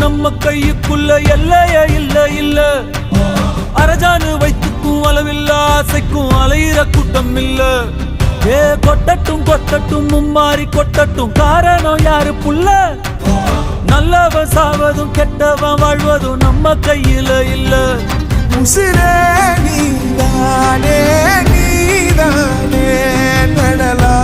நம்ம கையுக்குள்ள எல்லைய இல்ல இல்ல. அரஜானு வைத்துக்கும் அளவில்ல, ஆசைக்கும் அலையிற கூட்டம் இல்ல. ஏ கொட்டட்டும் கொட்டட்டும் மும்மாறி கொட்டட்டும், காரணம் யாரு புள்ள? நல்லவன் சாவதும் கெட்டவன் வாழ்வதும் நம்ம கையில இல்ல. உசிரே நீதானே நீதானே நடலா